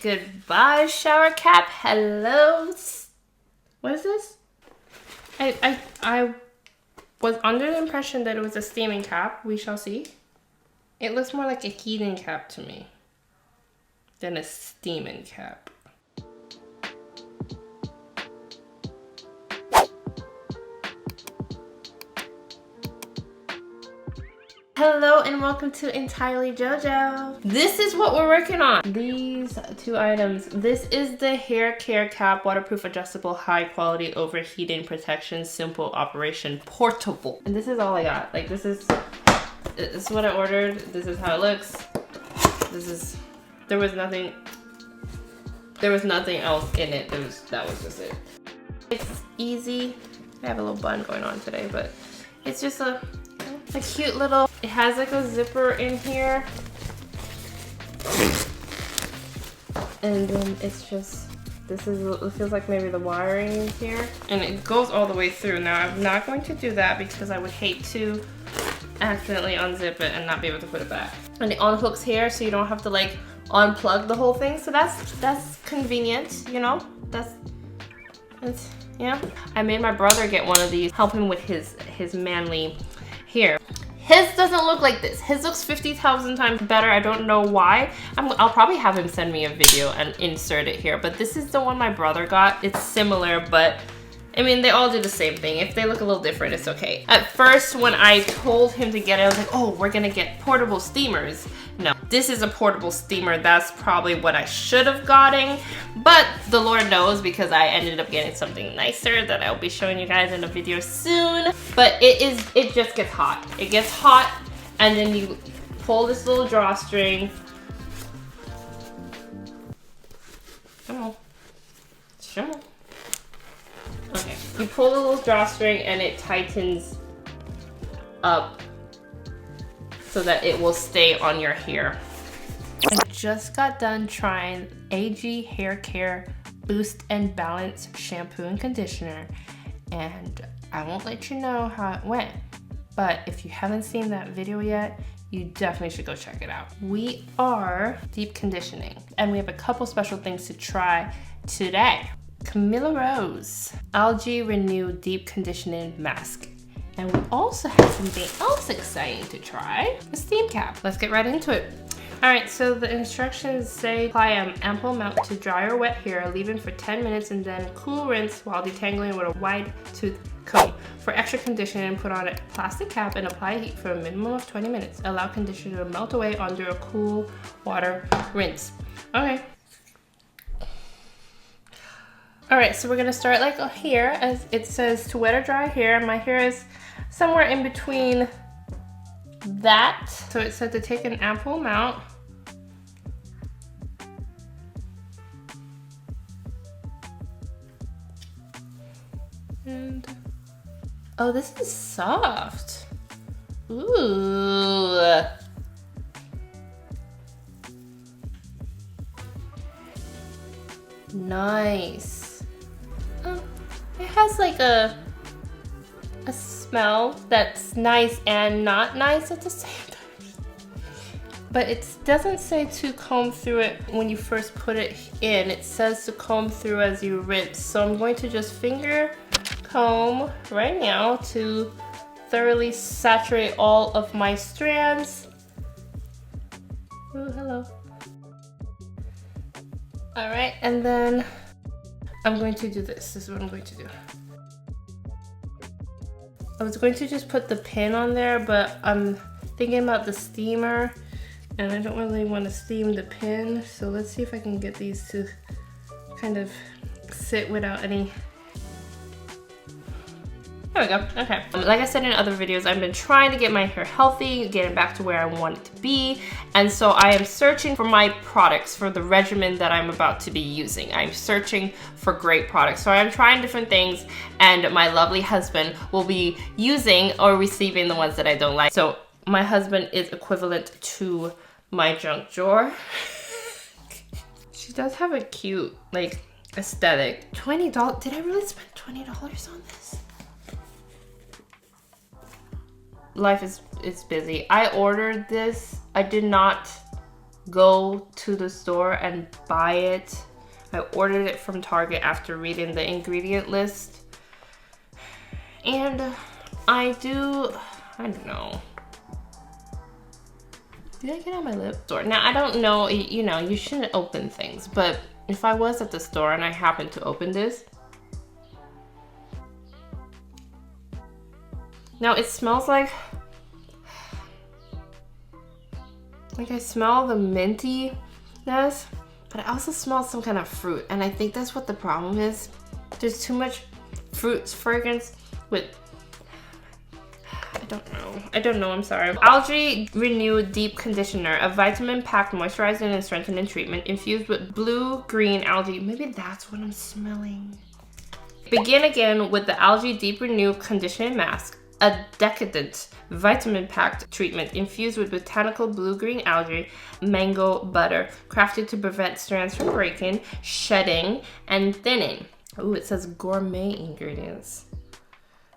Goodbye, shower cap. Hello. What is this? I was under the impression that it was a steaming cap. We shall see. It looks more like a heating cap to me than a steaming cap. Hello and welcome to Entirely JoJo. This is what we're working on. These two items. This is the hair care cap, waterproof, adjustable, high quality, overheating protection, simple operation, portable. And this is all I got. Like this is what I ordered. This is how it looks. There was nothing else in it. That was just it. It's easy. I have a little bun going on today, but it's just a cute little, it has like a zipper in here. And then it's just, it feels like maybe the wiring is here. And it goes all the way through. Now I'm not going to do that because I would hate to accidentally unzip it and not be able to put it back. And it unhooks here so you don't have to like unplug the whole thing. So that's convenient, you know? Yeah. I made my brother get one of these, help him with his manly hair. His doesn't look like this. His looks 50,000 times better. I don't know why. I'll probably have him send me a video and insert it here, but this is the one my brother got. It's similar, but I mean, they all do the same thing. If they look a little different, it's okay. At first, when I told him to get it, I was like, oh, we're gonna get portable steamers. No, this is a portable steamer. That's probably what I should have gotten, but the Lord knows because I ended up getting something nicer that I'll be showing you guys in a video soon. But it just gets hot. It gets hot, and then you pull this little drawstring. Come on. Sure. Okay, you pull the little drawstring and it tightens up so that it will stay on your hair. I just got done trying Algae Hair Care Boost and Balance Shampoo and Conditioner, and I won't let you know how it went, but if you haven't seen that video yet, you definitely should go check it out. We are deep conditioning, and we have a couple special things to try today. Camille Rose Algae Renew Deep Conditioning Mask. And we also have something else exciting to try, a steam cap. Let's get right into it. All right, so the instructions say apply an ample amount to dry or wet hair, leave it for 10 minutes and then cool rinse while detangling with a wide tooth comb. For extra conditioning, put on a plastic cap and apply heat for a minimum of 20 minutes. Allow conditioner to melt away under a cool water rinse. Okay. All right, so we're gonna start like here, as it says to wet or dry hair. My hair is somewhere in between that. So it said to take an ample amount. And, oh, this is soft. Ooh. Nice. It has like a smell that's nice and not nice at the same time. But it doesn't say to comb through it when you first put it in. It says to comb through as you rinse. So I'm going to just finger comb right now to thoroughly saturate all of my strands. Ooh, hello. All right, and then I'm going to do this. This is what I'm going to do. I was going to just put the pin on there, but I'm thinking about the steamer and I don't really want to steam the pin. So let's see if I can get these to kind of sit without any. There we go, okay. Like I said in other videos, I've been trying to get my hair healthy, getting back to where I want it to be. And so I am searching for my products for the regimen that I'm about to be using. I'm searching for great products. So I'm trying different things and my lovely husband will be using or receiving the ones that I don't like. So my husband is equivalent to my junk drawer. She does have a cute, like, aesthetic. $20, did I really spend $20 on this? Life is busy. I ordered this. I did not go to the store and buy it. I ordered it from Target after reading the ingredient list. And I don't know. Did I get on my lip? Now, I don't know, you know, you shouldn't open things, but if I was at the store and I happened to open this, now it smells like I smell the mintiness, but I also smell some kind of fruit, and I think that's what the problem is. There's too much fruit fragrance with, I don't know, I'm sorry. Algae Renew Deep Conditioner, a vitamin-packed moisturizing and strengthening treatment infused with blue-green algae. Maybe that's what I'm smelling. Begin again with the Algae Deep Renew Conditioning Mask, a decadent vitamin-packed treatment infused with botanical blue-green algae, mango butter, crafted to prevent strands from breaking, shedding, and thinning. Ooh, it says gourmet ingredients.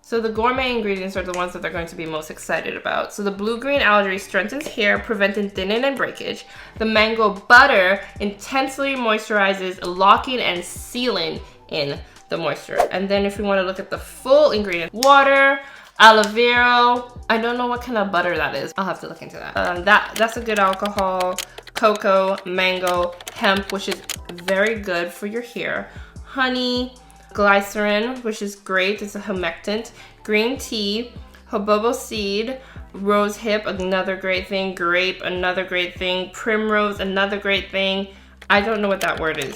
So the gourmet ingredients are the ones that they're going to be most excited about. So the blue-green algae strengthens hair, preventing thinning and breakage. The mango butter intensely moisturizes, locking and sealing in the moisture. And then if we want to look at the full ingredients, water, aloe vera, I don't know what kind of butter that is. I'll have to look into that. That's a good alcohol. Cocoa, mango, hemp, which is very good for your hair. Honey, glycerin, which is great, it's a humectant. Green tea, jojoba seed, rose hip, another great thing. Grape, another great thing. Primrose, another great thing. I don't know what that word is.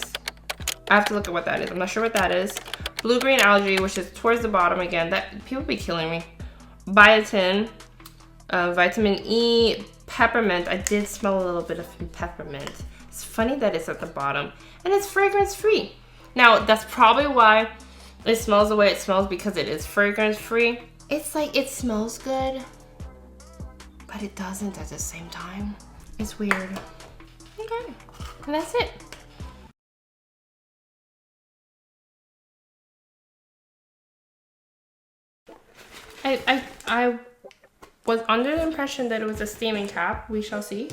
I have to look at what that is. I'm not sure what that is. Blue-green algae, which is towards the bottom again. That people be killing me. Biotin, vitamin E, peppermint. I did smell a little bit of peppermint. It's funny that it's at the bottom. And it's fragrance-free. Now, that's probably why it smells the way it smells, because it is fragrance-free. It's like, it smells good, but it doesn't at the same time. It's weird. Okay, and that's it. I was under the impression that it was a steaming cap. We shall see.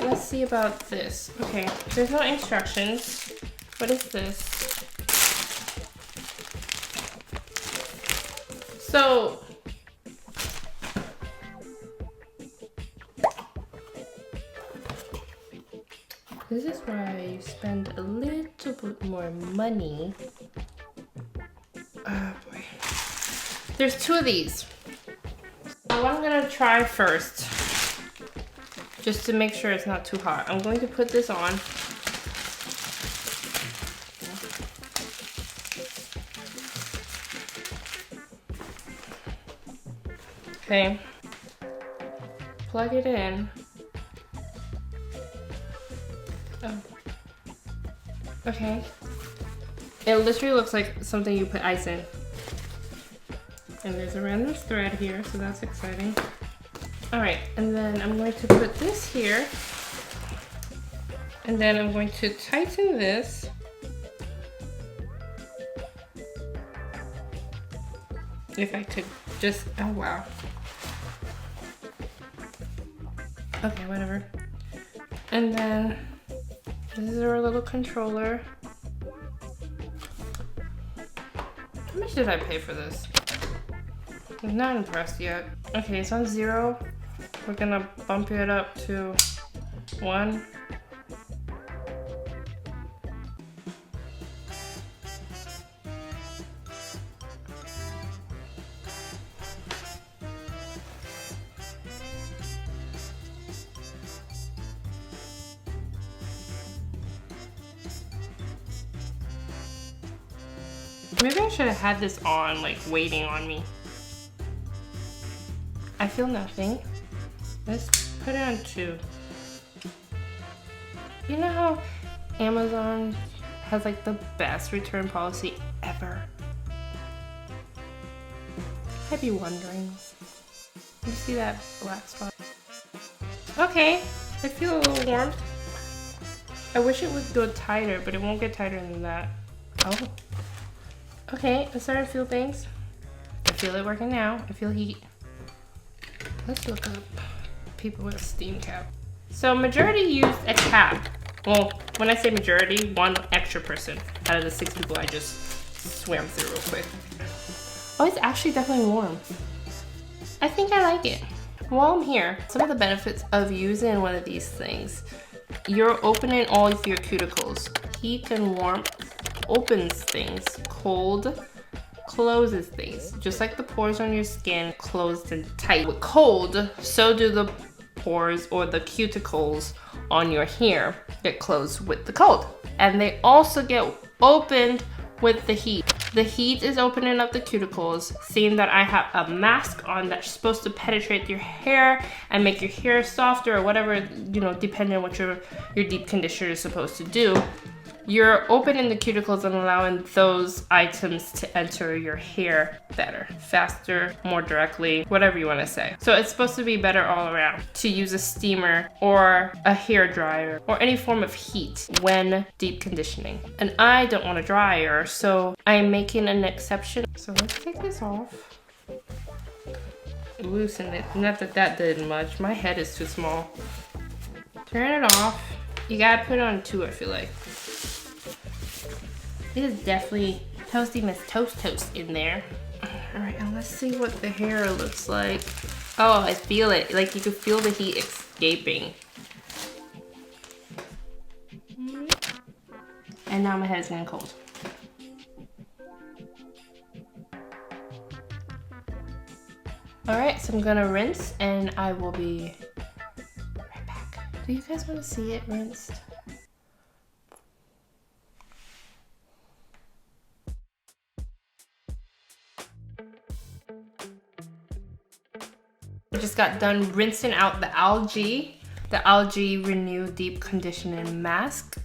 Let's see about this. Okay, there's no instructions. What is this? So, this is why you spend a little bit more money. Oh boy. There's two of these. So what I'm gonna try first, just to make sure it's not too hot, I'm going to put this on. Okay. Plug it in. Oh. Okay. It literally looks like something you put ice in. And there's a random thread here, so that's exciting. All right, and then I'm going to put this here. And then I'm going to tighten this. If I could just, oh wow. Okay, whatever. And then this is our little controller. How much did I pay for this? I'm not impressed yet. Okay, it's on 0. We're gonna bump it up to 1. Maybe I should have had this on, like, waiting on me. I feel nothing. Let's put it on 2. You know how Amazon has, like, the best return policy ever? I'd be wondering. You see that black spot? Okay, I feel a little warm. I wish it would go tighter, but it won't get tighter than that. Oh. Okay, I started to feel things. I feel it working now. I feel heat. Let's look up people with a steam cap. So majority used a cap. Well, when I say majority, one extra person out of the 6 people I just swam through real quick. Oh, it's actually definitely warm. I think I like it. While I'm here, some of the benefits of using one of these things. You're opening all of your cuticles. Heat and warmth opens things. Cold closes things. Just like the pores on your skin closed and tight. With cold, so do the pores or the cuticles on your hair get closed with the cold. And they also get opened with the heat. The heat is opening up the cuticles, seeing that I have a mask on that's supposed to penetrate your hair and make your hair softer or whatever, you know, depending on what your deep conditioner is supposed to do. You're opening the cuticles and allowing those items to enter your hair better, faster, more directly, whatever you want to say. So it's supposed to be better all around to use a steamer or a hair dryer or any form of heat when deep conditioning. And I don't want a dryer, so I'm making an exception. So let's take this off. Loosen it. Not that that did much. My head is too small. Turn it off. You gotta put it on 2, I feel like. It is definitely toasty Miss Toast in there. All right, and let's see what the hair looks like. Oh, I feel it. Like you can feel the heat escaping. And now my head is getting cold. All right, so I'm gonna rinse and I will be right back. Do you guys want to see it rinsed? I just got done rinsing out the Algae Renew Deep Conditioning Mask.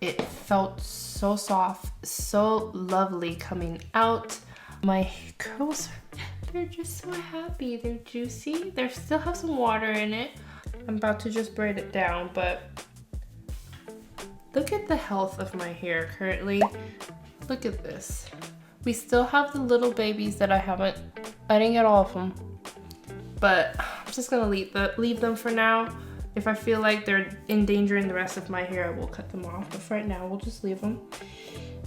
It felt so soft, so lovely coming out. My curls, they're just so happy. They're juicy. They still have some water in it. I'm about to just braid it down, but look at the health of my hair currently. Look at this. We still have the little babies that I didn't get all of them. But I'm just gonna leave them for now. If I feel like they're endangering the rest of my hair, I will cut them off. But for right now, we'll just leave them.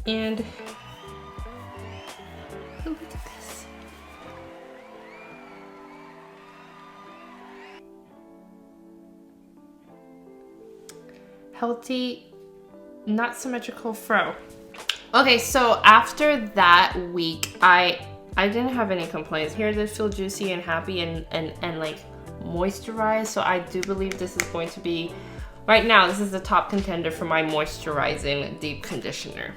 And look at this. Healthy, not symmetrical fro. Okay, so after that week, I didn't have any complaints. Hair did feel juicy and happy and like moisturized. So I do believe this is going to be, right now, this is the top contender for my moisturizing deep conditioner.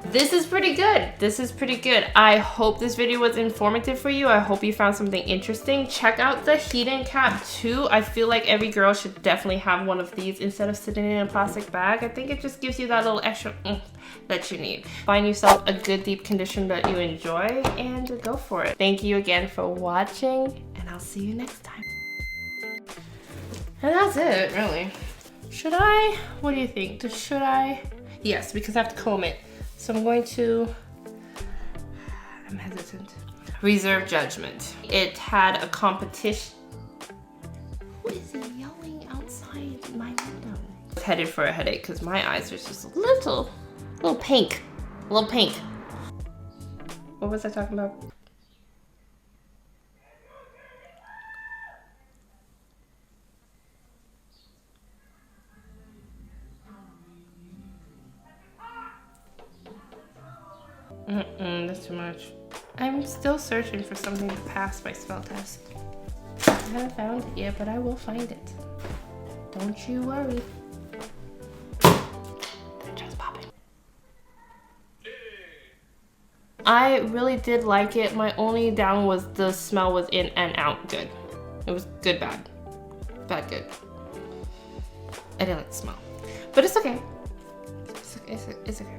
This is pretty good. This is pretty good. I hope this video was informative for you. I hope you found something interesting. Check out the heating cap too. I feel like every girl should definitely have one of these instead of sitting in a plastic bag. I think it just gives you that little extra that you need. Find yourself a good deep conditioner that you enjoy and go for it. Thank you again for watching and I'll see you next time. And that's it, really. Should I? What do you think? Should I? Yes, because I have to comb it. So I'm going to, I'm hesitant. Reserve judgment. It had a competition. Who is yelling outside my window? I was headed for a headache because my eyes are just a little pink. A little pink. What was I talking about? That's too much. I'm still searching for something to pass my smell test. I haven't found it yet, but I will find it. Don't you worry. They're just popping. I really did like it. My only down was the smell was in and out good. It was good, bad. Bad, good. I didn't like the smell. But it's okay. It's okay.